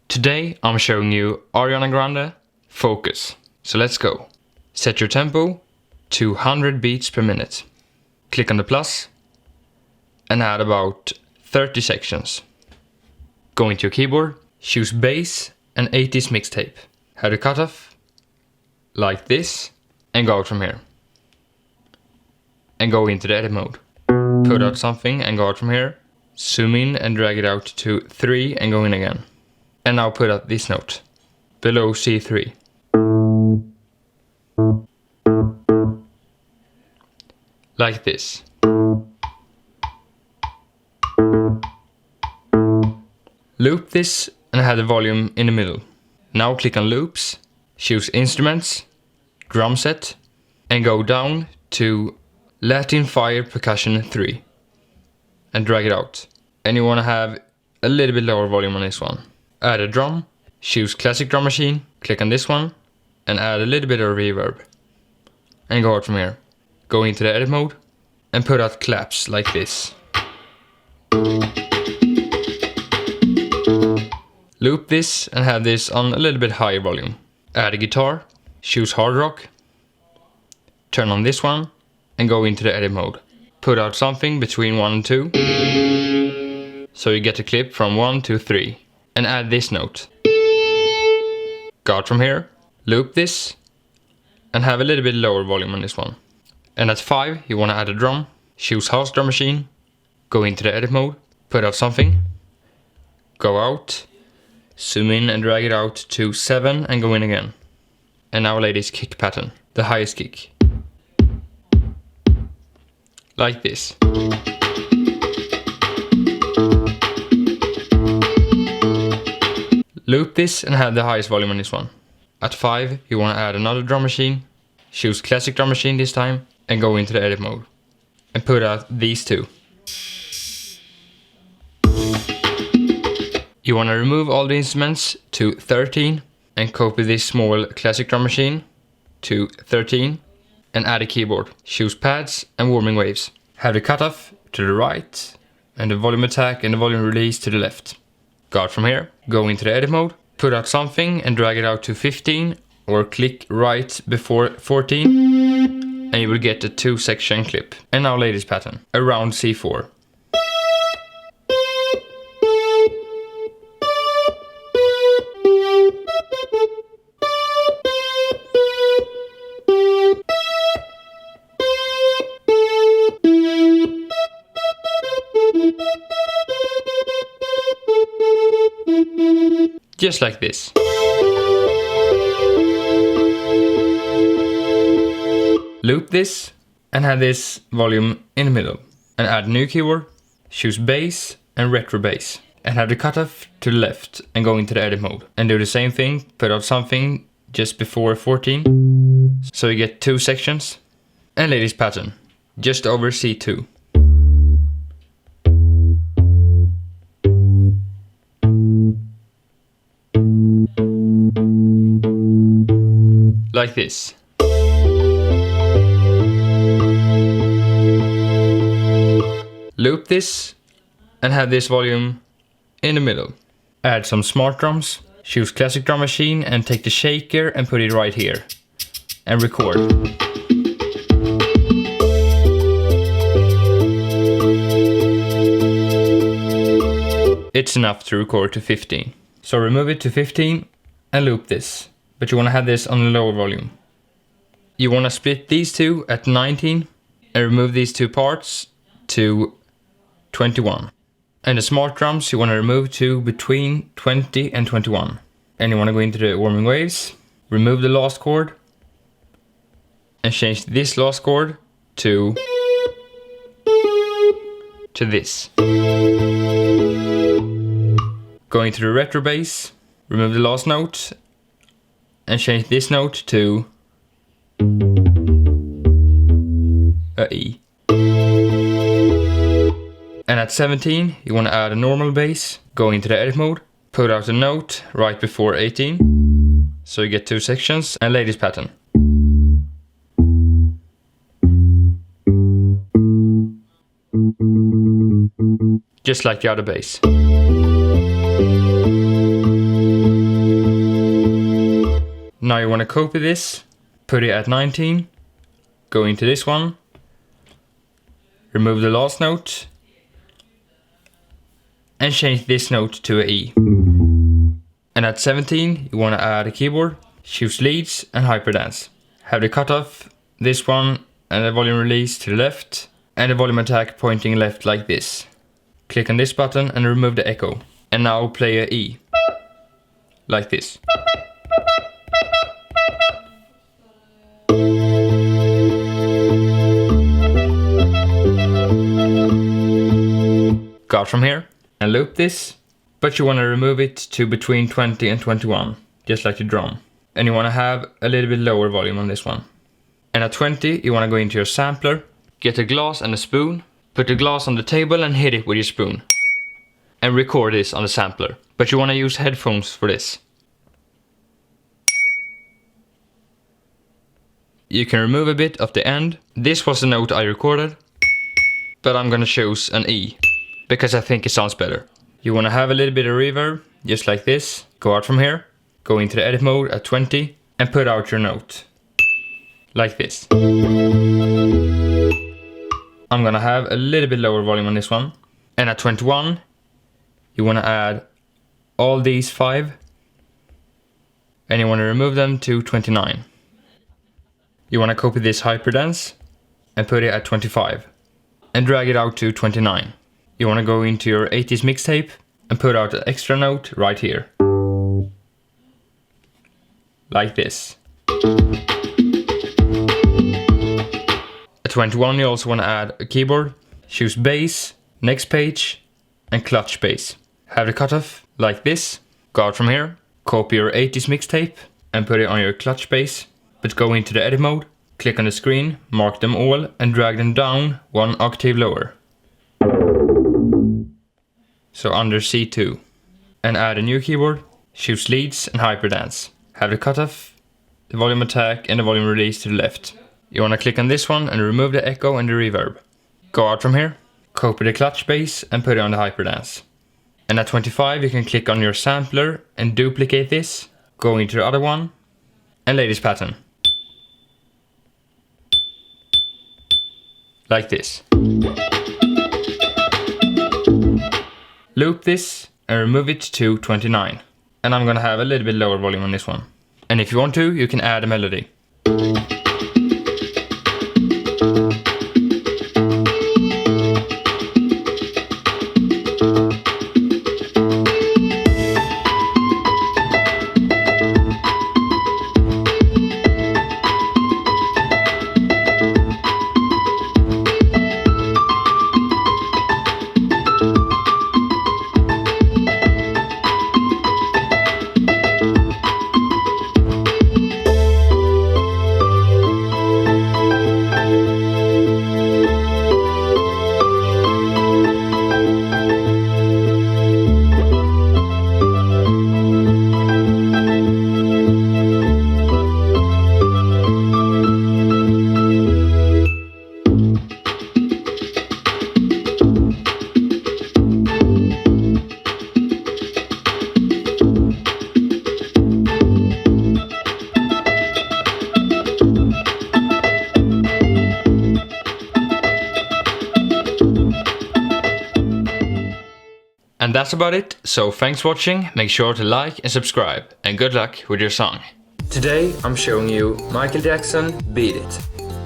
Today I'm showing you Ariana Grande, Focus. So let's go. Set your tempo to 100 beats per minute. Click on the plus and add about 30 sections. Go into your keyboard, choose bass and 80s mixtape. Have the cutoff like this and go out from here. And go into the edit mode. Put out something and go out from here. Zoom in and drag it out to 3 and go in again. And now put out this note below C3. Like this. Loop this and have the volume in the middle. Now click on loops, choose instruments, drum set, and go down to Latin Fire Percussion 3 and drag it out. And you want to have a little bit lower volume on this one. Add a drum, choose classic drum machine, click on this one and add a little bit of reverb. And go out from here. Go into the edit mode and put out claps like this. Loop this and have this on a little bit higher volume. Add a guitar, choose hard rock, turn on this one and go into the edit mode. Put out something between 1 and 2. So you get a clip from 1 to 3. And add this note. Go out from here, loop this and have a little bit lower volume on this one. And at 5 you want to add a drum, choose house drum machine, go into the edit mode, put out something, go out, zoom in and drag it out to 7 and go in again. And now lay this kick pattern, the highest kick. Like this. Loop this and have the highest volume on this one. At 5 you want to add another drum machine, choose classic drum machine this time and go into the edit mode. And put out these two. You want to remove all the instruments to 13 and copy this small classic drum machine to 13 and add a keyboard. Choose pads and warming waves. Have the cutoff to the right and the volume attack and the volume release to the left. Go out from here, go into the edit mode, put out something and drag it out to 15 or click right before 14 and you will get a 2-section clip. And now lay this pattern around C4. Just like this. Loop this and have this volume in the middle. And add a new keyword, choose bass and retro bass. And have the cutoff to the left and go into the edit mode. And do the same thing, put out something just before 14. So you get 2 sections. And lay this pattern just over C2. Like this. Loop this and have this volume in the middle. Add some smart drums, choose classic drum machine and take the shaker and put it right here. And record. It's enough to record to 15. So remove it to 15 and loop this. But you want to have this on a lower volume. You want to split these two at 19 and remove these 2 parts to 21. And the smart drums you want to remove to between 20 and 21. And you want to go into the warming waves, remove the last chord and change this last chord to this. Go into the retro bass, remove the last note and change this note to a E. And at 17 you want to add a normal bass, go into the edit mode, put out a note right before 18 so you get 2 sections and lay this pattern. just like the other bass. Now you want to copy this, put it at 19, go into this one, remove the last note, and change this note to an E. And at 17, you want to add a keyboard, choose leads and hyperdance. Have the cutoff, this one, and the volume release to the left, and the volume attack pointing left like this. Click on this button and remove the echo. And now play a E, like this. Go out from here and loop this, but you want to remove it to between 20 and 21, just like the drum. And you want to have a little bit lower volume on this one. And at 20, you want to go into your sampler, get a glass and a spoon, put the glass on the table and hit it with your spoon. And record this on the sampler, but you want to use headphones for this. You can remove a bit of the end. This was the note I recorded, but I'm gonna choose an E, because I think it sounds better. You want to have a little bit of reverb, just like this. Go out from here, go into the edit mode at 20, and put out your note. Like this. I'm gonna have a little bit lower volume on this one. And at 21, you want to add all these 5, and you want to remove them to 29. You want to copy this hyperdance and put it at 25 and drag it out to 29. You want to go into your 80s mixtape and put out an extra note right here. Like this. At 21 you also want to add a keyboard, choose bass, next page and clutch bass. Have the cutoff like this, go out from here, copy your 80s mixtape and put it on your clutch bass, but go into the edit mode, click on the screen, mark them all and drag them down 1 octave lower. So under C2. And add a new keyboard, choose leads and hyperdance. Have the cutoff, the volume attack and the volume release to the left. You want to click on this one and remove the echo and the reverb. Go out from here, copy the clutch bass and put it on the hyperdance. And at 25 you can click on your sampler and duplicate this, go into the other one and lay this pattern. Like this. Loop this and remove it to 29. And I'm gonna have a little bit lower volume on this one. And if you want to, you can add a melody. And that's about it, so thanks for watching, make sure to like and subscribe, and good luck with your song. Today I'm showing you Michael Jackson, Beat It.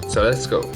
So let's go.